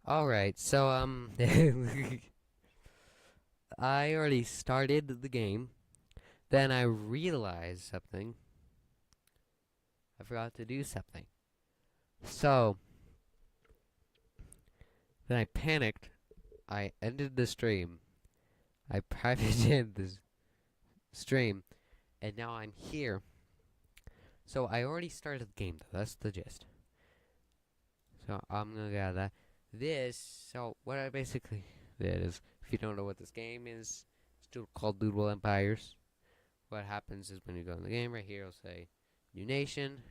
Alright, so, I already started the game. Then I realized something. I forgot to do something. So, then I panicked. I ended the stream. I privated the stream. And now I'm here. So, I already started the game, though. That's the gist. So, I'm gonna get out of that. So, what I basically did is, if you don't know what this game is, it's still called Doodle Empires. What happens is when you go in the game right here, it'll say new nation,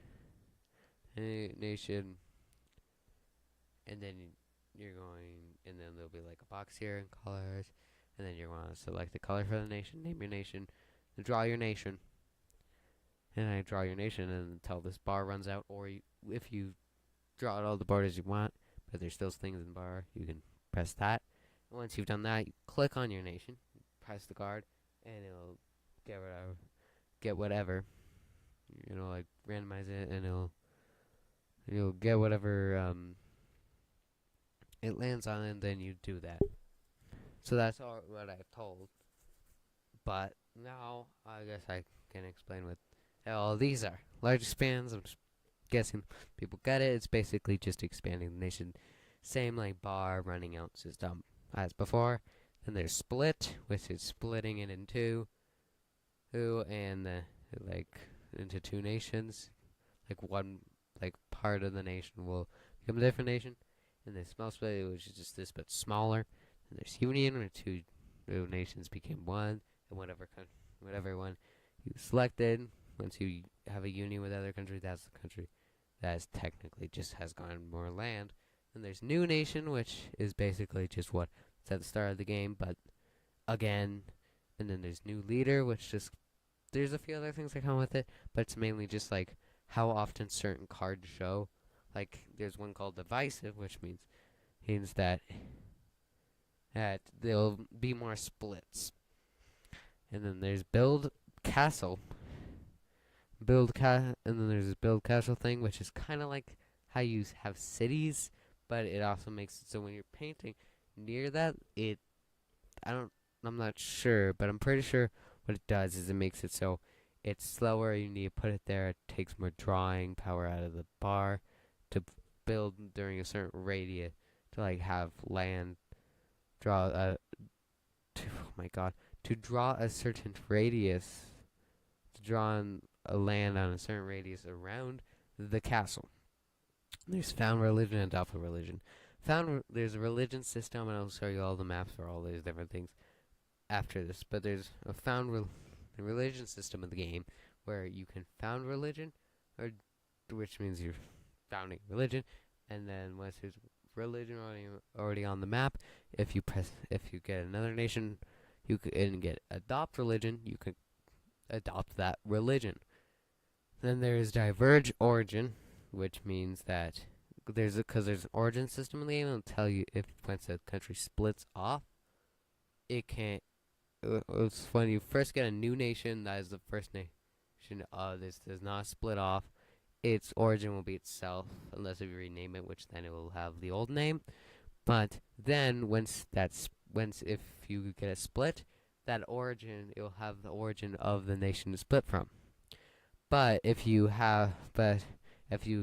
nation, and then you're going, and then there'll be like a box here and colors, and then you're going to select the color for the nation, name your nation, and draw your nation, and I draw your nation until this bar runs out, or if you draw out all the borders you want, but there's still things in the bar, you can press that. And once you've done that, you click on your nation, press the card, and it'll get whatever, like randomize it, and you'll get whatever it lands on, and then you do that. So that's all what I've told. But now I guess I can explain what all these are. Large expands. I'm just guessing people get it. It's basically just expanding the nation. Same like bar running out system as before. Then there's split, which is splitting it in two, and like into two nations. Like one part of the nation will become a different nation. And there's small split, which is just this but smaller. And there's union, where two nations became one, and whatever one you selected. Once you have a union with other country, that's the country that is technically just has gotten more land. And there's new nation, which is basically just what's at the start of the game, but again. And then there's new leader, which just there's a few other things that come with it, but it's mainly just like how often certain cards show. Like there's one called divisive, which means that there'll be more splits. And then there's build castle, and then there's this build castle thing, which is kind of like how you have cities, but it also makes it so when you're painting near that, I'm not sure, but I'm pretty sure what it does is it makes it so it's slower. You need to put it there. It takes more drawing power out of the bar to build during a certain radius to like have land draw oh my god, to draw a certain radius, to draw on a land on a certain radius around the castle. There's found religion and alpha religion. There's a religion system, and I'll show you all the maps for all these different things after this. But there's a religion system in the game where you can found religion, or which means you're founding religion, and then once there's religion already on the map, if you get another nation, you can get adopt religion. You can adopt that religion. Then there's diverge origin, which means that because there's an origin system in the game, it'll tell you if once a country splits off, it can't. It's when you first get a new nation, that is the first nation. This does not split off. Its origin will be itself, unless if you rename it, which then it will have the old name. But then once if you get a split, that origin, it will have the origin of the nation to split from. But if you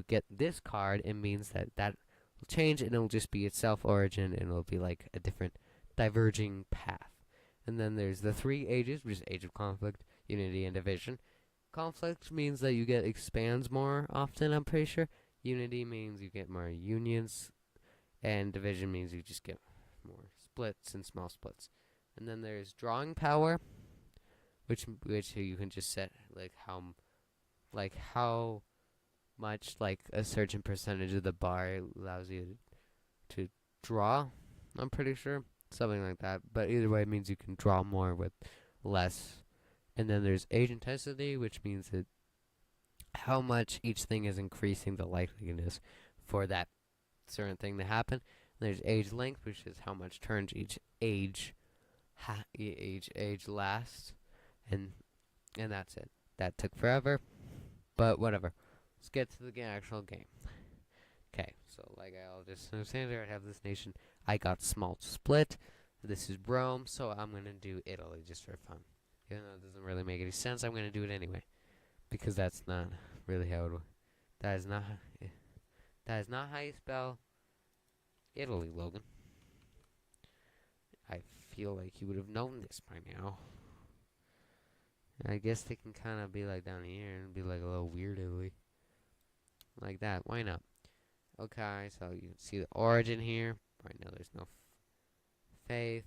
get this card, it means that will change, and it'll just be itself origin, and it'll be like a different diverging path. And then there's the three ages, which is age of conflict, unity, and division. Conflict means that you get expands more often, I'm pretty sure. Unity means you get more unions, and division means you just get more splits and small splits. And then there's drawing power, which you can just set how much a certain percentage of the bar allows you to draw. I'm pretty sure something like that. But either way, it means you can draw more with less. And then there's age intensity, which means that how much each thing is increasing the likeliness for that certain thing to happen. And there's age length, which is how much turns each age lasts, and that's it. That took forever, but whatever. Let's get to the actual game. Okay, so like I'll just understand there, I have this nation. I got small split. This is Rome, so I'm gonna do Italy just for fun. Even though it doesn't really make any sense, I'm gonna do it anyway because that's not really how it. That is not. That is not how you spell Italy, Logan. I feel like you would have known this by now. I guess they can kind of be like down here and be like a little weird Italy. Like that. Why not? Okay, so you can see the origin here. Right now there's no faith.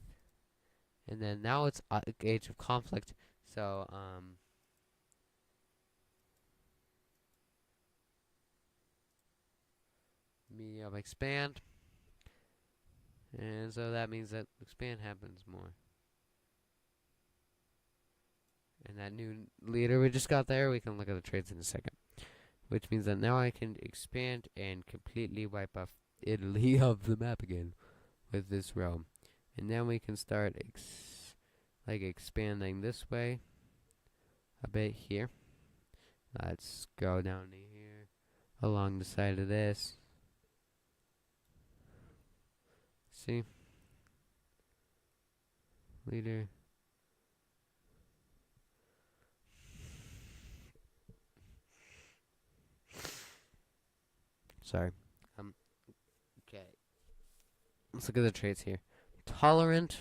And then now it's age of conflict. So, medium expand. And so that means that expand happens more. And that new leader we just got there, we can look at the trades in a second. Which means that now I can expand and completely wipe off Italy off the map again with this realm. And then we can start expanding this way a bit here. Let's go down to here along the side of this. See? Leader. Sorry. Okay. Let's look at the traits here. Tolerant.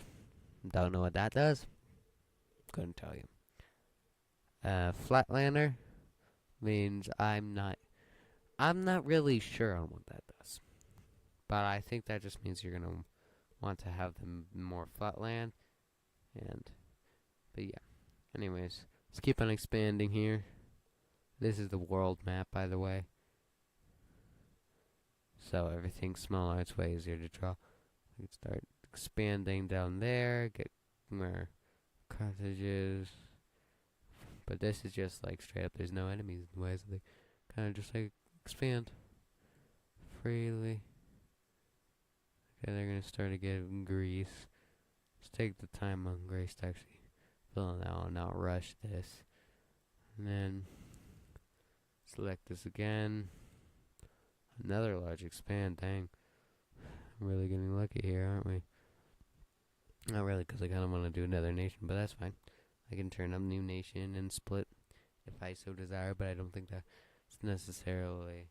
Don't know what that does. Couldn't tell you. Flatlander means I'm not really sure on what that does. But I think that just means you're gonna want to have them more flatland. But yeah. Anyways, let's keep on expanding here. This is the world map, by the way. So everything's smaller, it's way easier to draw. We can start expanding down there, get more cottages. But this is just like straight up, there's no enemies in the way, so they kind of just like expand freely. Okay, they're gonna start to get Greece. Let's take the time on Greece to actually fill it out and not rush this. And then select this again. Another large expand, dang. I'm really getting lucky here, aren't we? Not really, because I kind of want to do another nation, but that's fine. I can turn up new nation and split if I so desire, but I don't think that's necessarily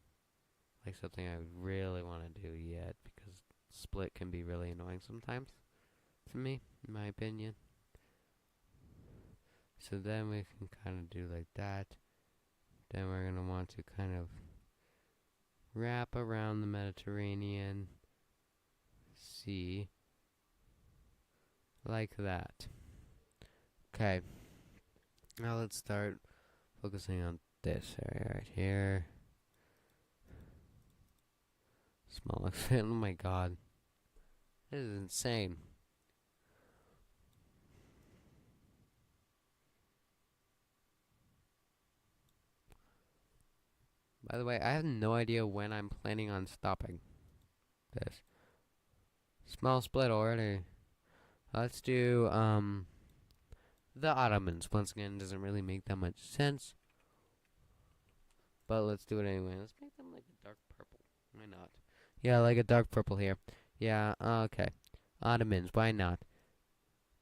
like something I would really want to do yet, because split can be really annoying sometimes to me, in my opinion. So then we can kind of do like that. Then we're going to want to kind of wrap around the Mediterranean Sea like that. Okay. Now let's start focusing on this area right here. Small expand. Oh my god. This is insane. By the way, I have no idea when I'm planning on stopping this. Small split already. Let's do, the Ottomans. Once again, doesn't really make that much sense. But let's do it anyway. Let's make them like a dark purple. Why not? Yeah, like a dark purple here. Yeah, okay. Ottomans, why not?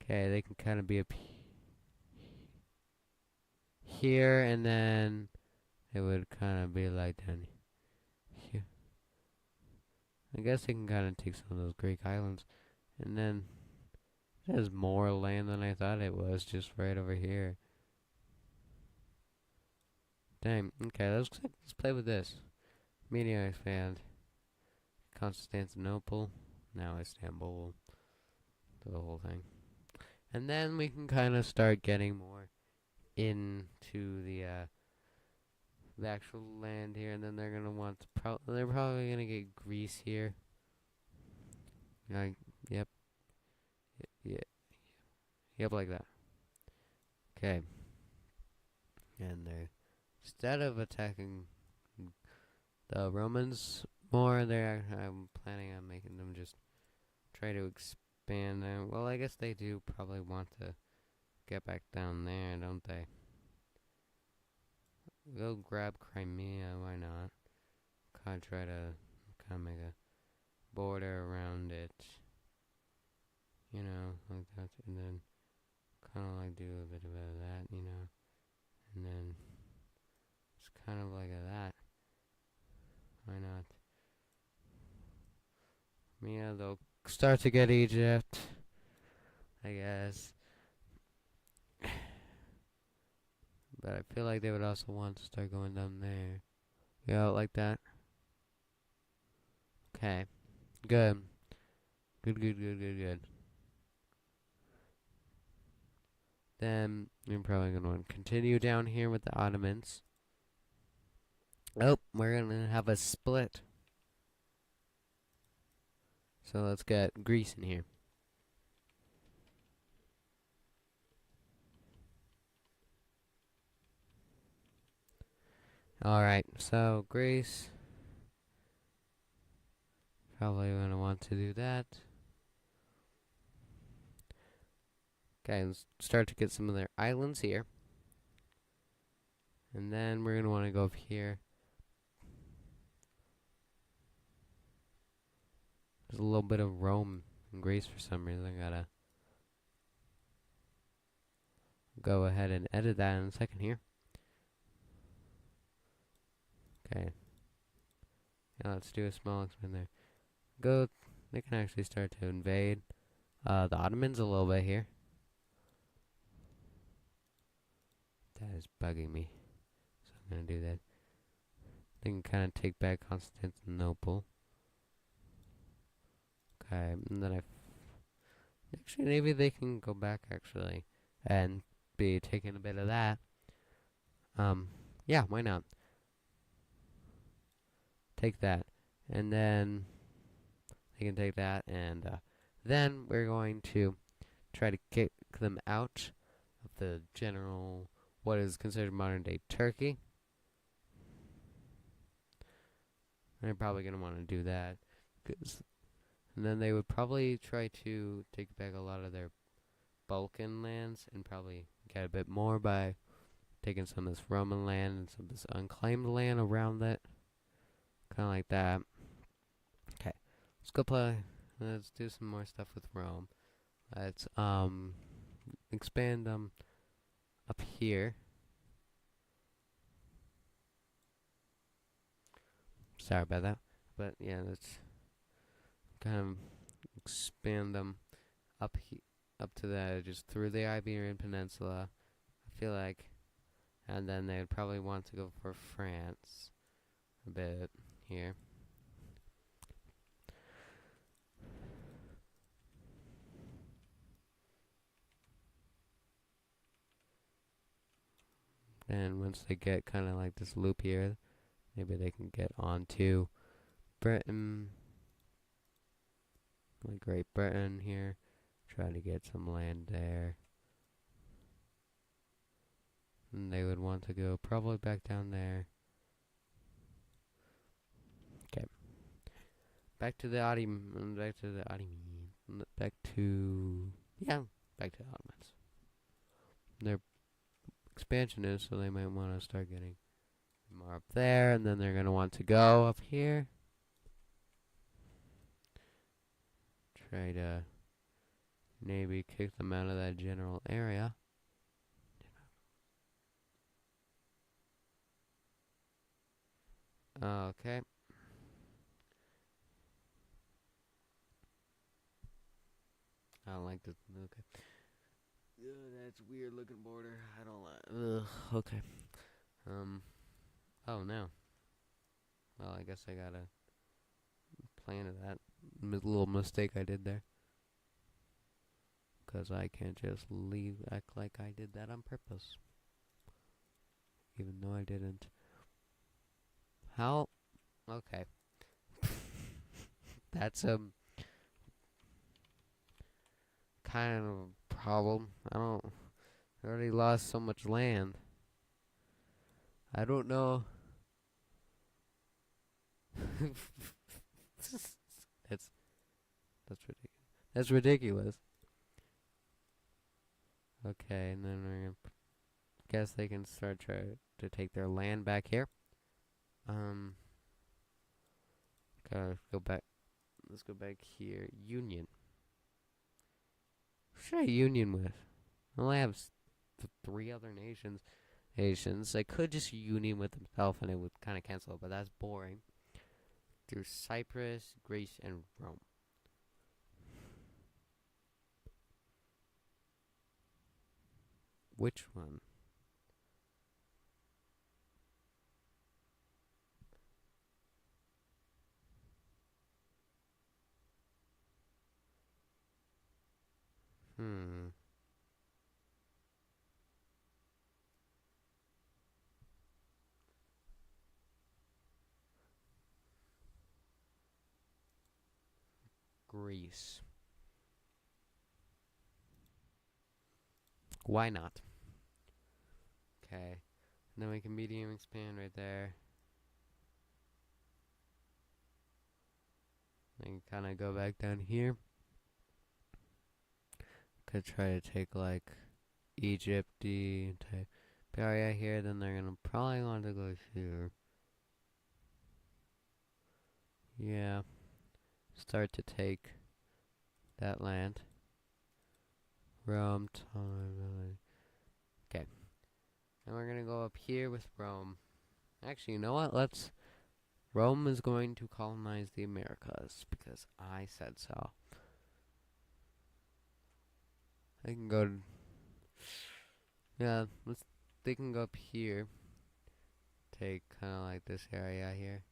Okay, they can kind of be up here, and then it would kind of be like down here. I guess they can kind of take some of those Greek islands. And then there's more land than I thought it was, just right over here. Dang, okay, let's play with this. Media expand. Constantinople. Now Istanbul. The whole thing. And then we can kind of start getting more into the actual land here, and then they're gonna want to they're probably gonna get Greece here. Like, yep, yep, like that. Okay, and they're instead of attacking the Romans more, I'm planning on making them just try to expand. Well, I guess they do probably want to get back down there, don't they? Go grab Crimea, why not? Try to kind of make a border around it, you know, like that, and then kind of like do a bit of that, you know, and then it's kind of like that. Why not? Yeah, they'll start to get Egypt, I guess. But I feel like they would also want to start going down there. Yeah, like that. Okay. Good. Good. Then we're probably going to continue down here with the Ottomans. Oh, we're going to have a split. So let's get Greece in here. Alright, so Greece. Probably going to want to do that. Okay, let's start to get some of their islands here. And then we're going to want to go up here. There's a little bit of Rome and Greece for some reason. I gotta go ahead and edit that in a second here. Okay. Yeah, let's do a small expand there. Go. They can actually start to invade the Ottomans a little bit here. That is bugging me. So I'm gonna do that. They can kind of take back Constantinople. Okay, and then actually maybe they can go back actually and be taking a bit of that. Yeah, why not? Take that, and then they can take that, and then we're going to try to kick them out of the general, what is considered modern day Turkey. They're probably going to want to do that, and then they would probably try to take back a lot of their Balkan lands and probably get a bit more by taking some of this Roman land and some of this unclaimed land around it. Kind of like that. Okay, let's go play. Let's do some more stuff with Rome. Let's expand them up here. Sorry about that, but yeah, let's kind of expand them up to the just through the Iberian Peninsula. I feel like, and then they would probably want to go for France a bit here. And once they get kind of like this loop here, maybe they can get onto Britain, like Great Britain here. Try to get some land there. And they would want to go probably back down there. Okay. Back to the Ottomans. Back to the Ottomans. Their expansion is, so they might want to start getting more up there, and then they're going to want to go up here. Try to maybe kick them out of that general area. Okay. I don't like this. Okay. That's weird looking border. I don't like. Okay. Oh no. Well, I guess I gotta plan to that little mistake I did there. Because I can't just act like I did that on purpose. Even though I didn't. How? Okay. That's kind of a problem. I already lost so much land. I don't know. that's ridiculous. That's ridiculous. Okay, and then we're gonna guess they can start trying to take their land back here. Go back. Let's go back here. Union. Who should I union with? I only have three other nations. I could just union with himself and it would kind of cancel it, but that's boring. Through Cyprus, Greece, and Rome. Which one? Hmm. Greece. Why not? Okay. And then we can medium expand right there. And kind of go back down here. Could try to take like Egypt type area here. Then they're gonna probably want to go here. Yeah. Start to take that land. Rome, time. Okay. And we're gonna go up here with Rome. Actually, you know what? Rome is going to colonize the Americas because I said so. They can go. Yeah, they can go up here. Take kind of like this area here.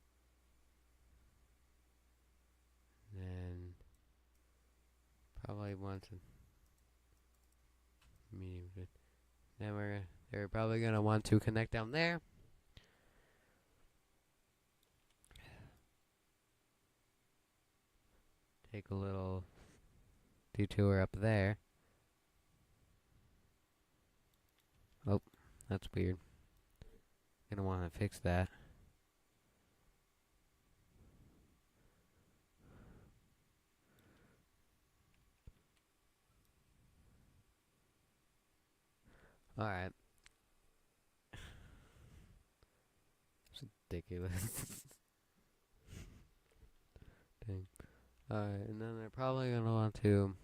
Then probably want to medium. Then they're probably gonna want to connect down there. Take a little detour up there. Oh, that's weird. Gonna want to fix that. Alright. It's ridiculous. Dang. Alright, and then they're probably gonna want to.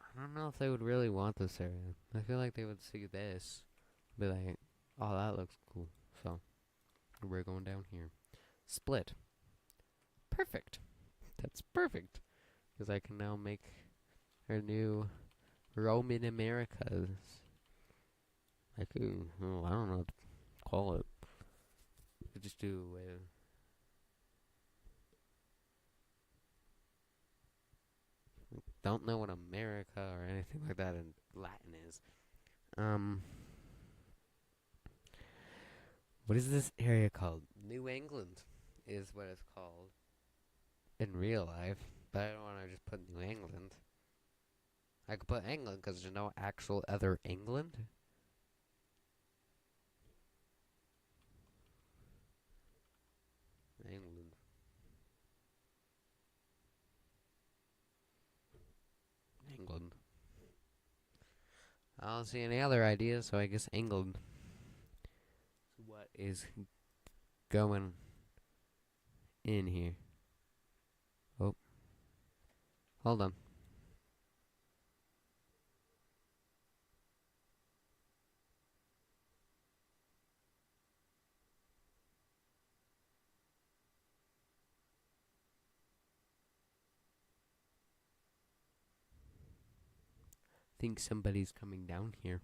I don't know if they would really want this area. I feel like they would see this, be like, oh, that looks cool. So, we're going down here. Split. Perfect. That's perfect. Because I can now make our new Roman Americas. Like, I don't know what to call it. I just do. Don't know what America or anything like that in Latin is. What is this area called? New England is what it's called in real life. But I don't want to just put New England. I could put England because there's no actual other England. England. England. I don't see any other ideas, so I guess England. What is going in here? Oh. Hold on. Think somebody's coming down here.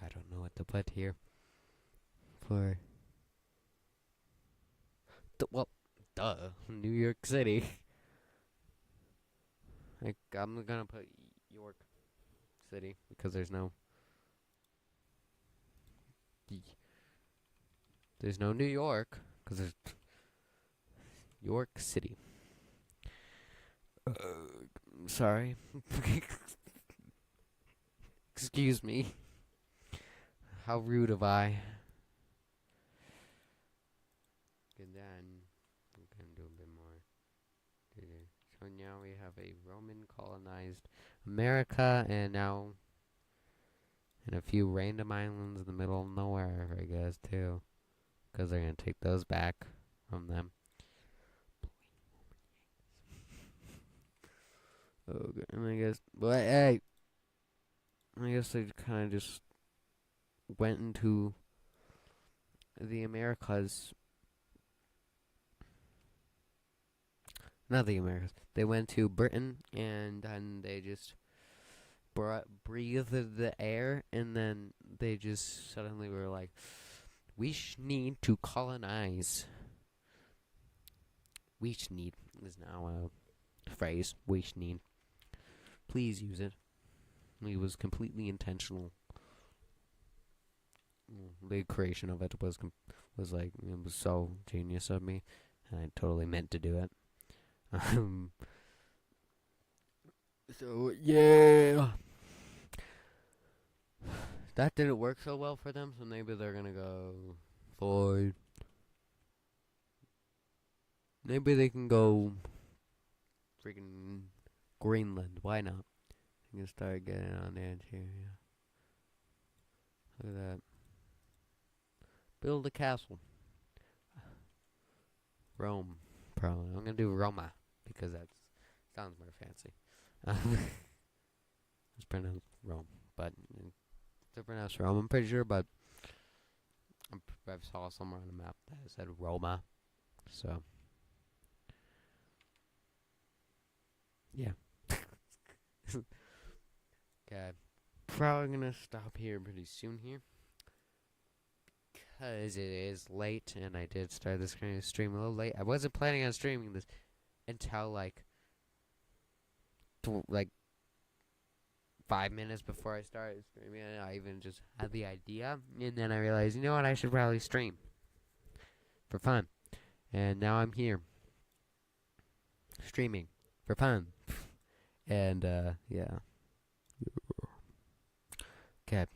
I don't know what to put here for. Duh, New York City. I'm gonna put York City because there's no New York because there's York City. Sorry. Excuse me. How rude of I. And then we can do a bit more. So now we have a Roman colonized America, and now and a few random islands in the middle of nowhere, I guess, too, because they're gonna take those back from them. Okay, and I guess, but hey, I guess they kind of just went into the Americas. Not the Americas. They went to Britain, and then they just breathed the air, and then they just suddenly were like, we need to colonize. We need is now a phrase. We need. Please use it. It was completely intentional. The creation of it was like, it was so genius of me, and I totally meant to do it. So yeah, that didn't work so well for them. So maybe they're gonna go for. Maybe they can go freaking Greenland. Why not? You can start getting on the edge here. Yeah. Look at that. Build a castle. Rome, probably. I'm gonna do Roma because that sounds more fancy. It's pronounced Rome, but it's pronounced Rome. I'm pretty sure, but I saw somewhere on the map that it said Roma, so yeah. Okay, probably gonna stop here pretty soon here because it is late, and I did start this kind of stream a little late. I wasn't planning on streaming this until like 5 minutes before I started streaming. I even just had the idea, and then I realized, you know what, I should probably stream for fun. And now I'm here streaming for fun. And yeah. Okay.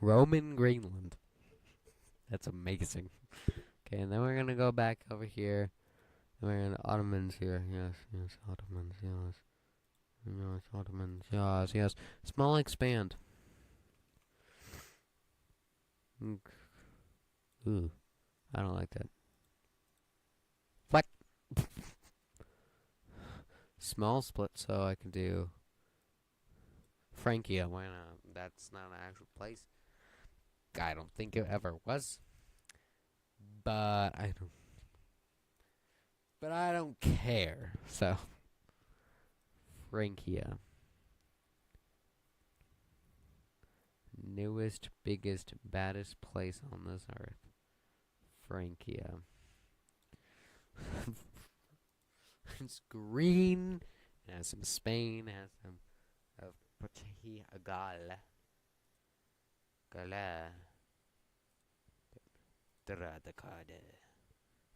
Roman Greenland. That's amazing. Okay, and then we're gonna go back over here. And we're gonna Ottomans here. Yes, Ottomans, yes. Yes, Ottomans, yes. Small expand. Ooh, I don't like that. What? Small split, so I can do Francia. Why not? That's not an actual place. I don't think it ever was. But I don't care. So Francia. Newest, biggest, baddest place on this earth. Francia. It's green. It has some Spain. It has some Portugal. Gala. Tradacada.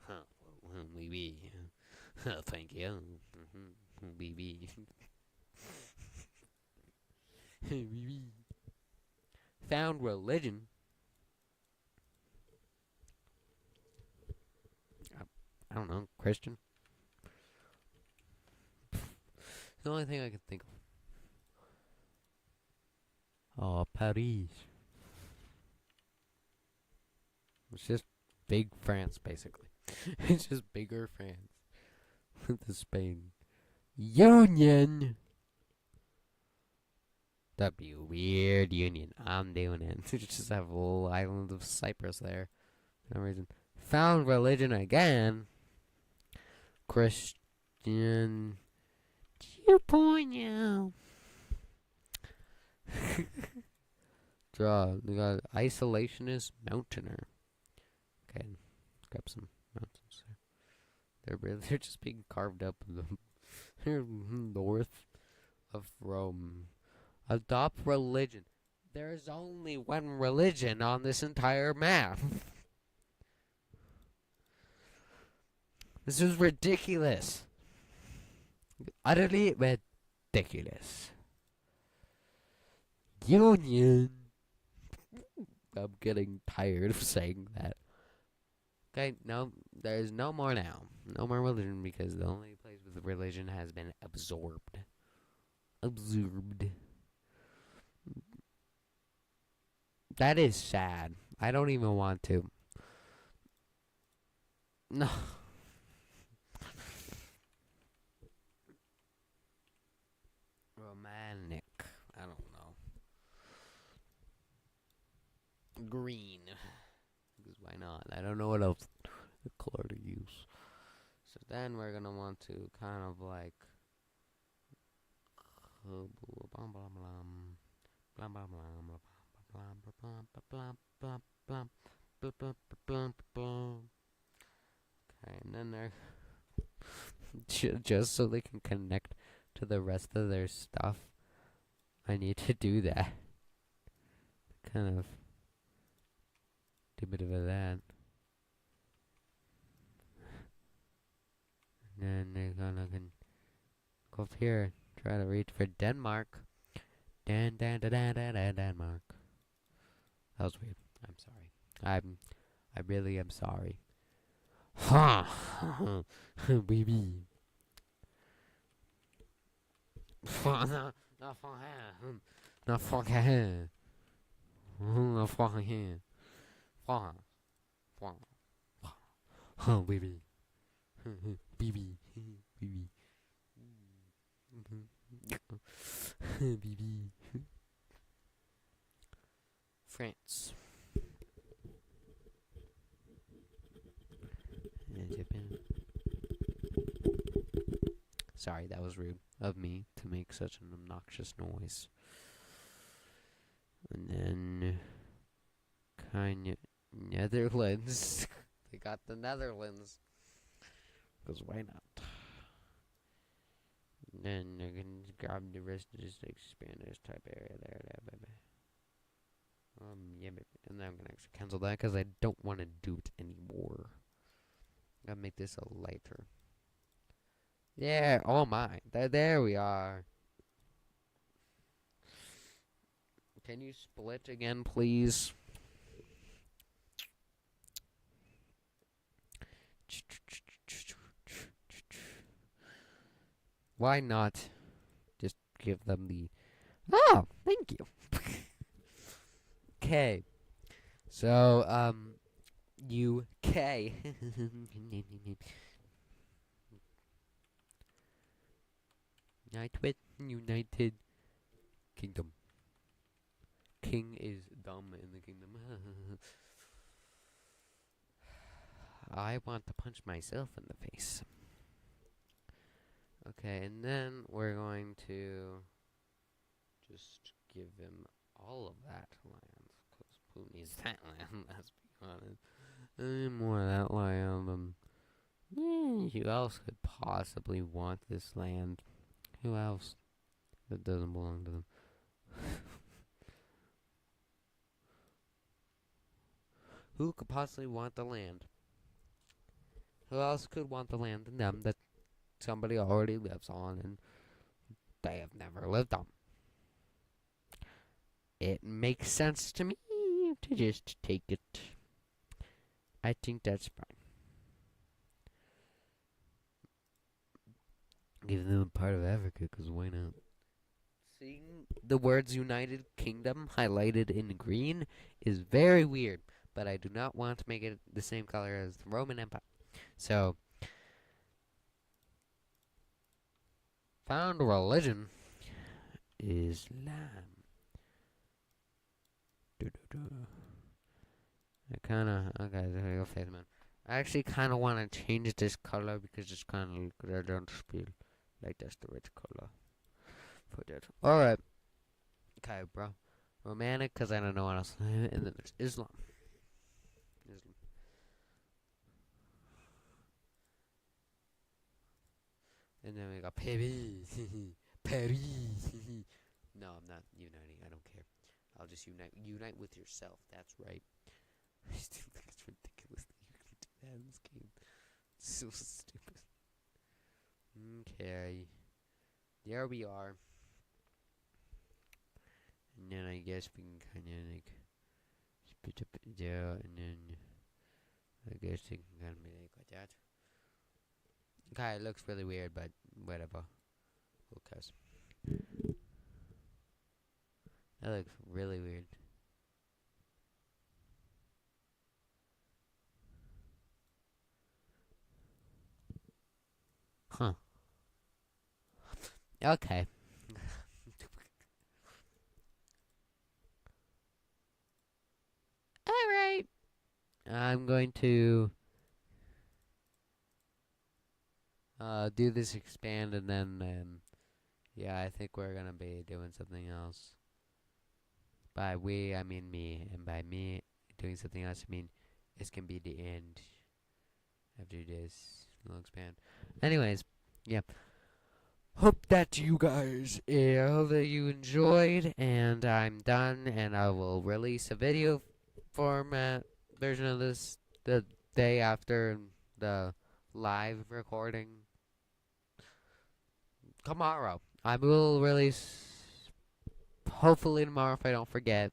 Huh. Oui. Thank you. Oui. Oui. Found religion. I don't know. Christian. The only thing I can think of. Oh, Paris. It's just big France, basically. It's just bigger France with the Spain Union. That'd be a weird union. I'm doing it. Just have a little island of Cyprus there. For no reason. Found religion again. Christian 2.0. Draw. We got isolationist mountaineer. Okay, grab some mountains there. They're just being carved up in the north of Rome. Adopt religion. There is only one religion on this entire map. This is ridiculous. Utterly ridiculous. Union. I'm getting tired of saying that. Okay, no, there's no more now. No more religion because the only place with religion has been absorbed. Absorbed. That is sad. I don't even want to. No. Romantic. I don't know. Green. Because why not? I don't know what else color to use. So then we're gonna want to kind of like okay, and then they're just so they can connect to the rest of their stuff. I need to do that. Kind of do a bit of that. And then they're gonna go up here, try to reach for Denmark. Denmark. That was weird. I'm sorry. I really am sorry. Ha! Baby. Not fucking. Not fucking. Oh, baby. Baby. Baby. Baby. France. Sorry, that was rude of me to make such an obnoxious noise. And then, kind of, Netherlands. They got the Netherlands. Because why not? And then they're going to grab the rest of this, expand this type area there, baby. Yeah, baby. And then I'm going to actually cancel that because I don't want to do it anymore. Gotta make this a lighter. Yeah, oh my. There we are. Can you split again, please? Why not just give them the... Oh, thank you. Okay. So, UK. United Kingdom. King is dumb in the kingdom. I want to punch myself in the face. Okay, and then we're going to just give him all of that land. Because who needs that land? Let's be honest. More of that land. Who else could possibly want this land? Who else that doesn't belong to them? Who could possibly want the land? Who else could want the land than them that somebody already lives on and they have never lived on? It makes sense to me to just take it. I think that's fine. Give them a part of Africa, because why not? Seeing the words United Kingdom highlighted in green is very weird, but I do not want to make it the same color as the Roman Empire. So, found religion Islam. I kinda, okay, there you go, face man. I actually kinda wanna change this color because it's kinda, I don't feel like that's the right color for that. Alright. Okay, bro. Romantic, because I don't know what else. And then there's Islam. And then we got Paris. Paris. No, I'm not uniting. I don't care. I'll just unite. Unite with yourself. That's right. I still think it's ridiculous that you can do that in this game. It's so stupid. Okay. there we are. And then I guess we can kind of like split up there, and then I guess it can kind of be like that. Okay, it looks really weird, but whatever. Who cares? That looks really weird. Huh. Okay. Alright. I'm going to do this expand, and then yeah, I think we're gonna be doing something else. By we, I mean me, and by me doing something else, I mean it's gonna be the end after this little expand. Anyways, yeah. Hope that you guys, hope that you enjoyed, and I'm done, and I will release a video format version of this the day after the live recording tomorrow. I will release, hopefully tomorrow if I don't forget.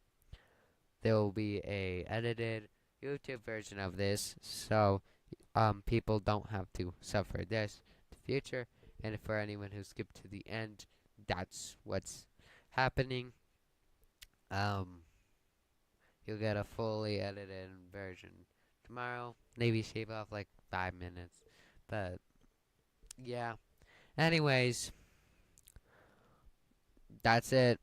There will be a edited YouTube version of this, so people don't have to suffer this in the future. And for anyone who skipped to the end, that's what's happening. Um, you'll get a fully edited version tomorrow. Maybe shave off like 5 minutes, but yeah. Anyways, that's it.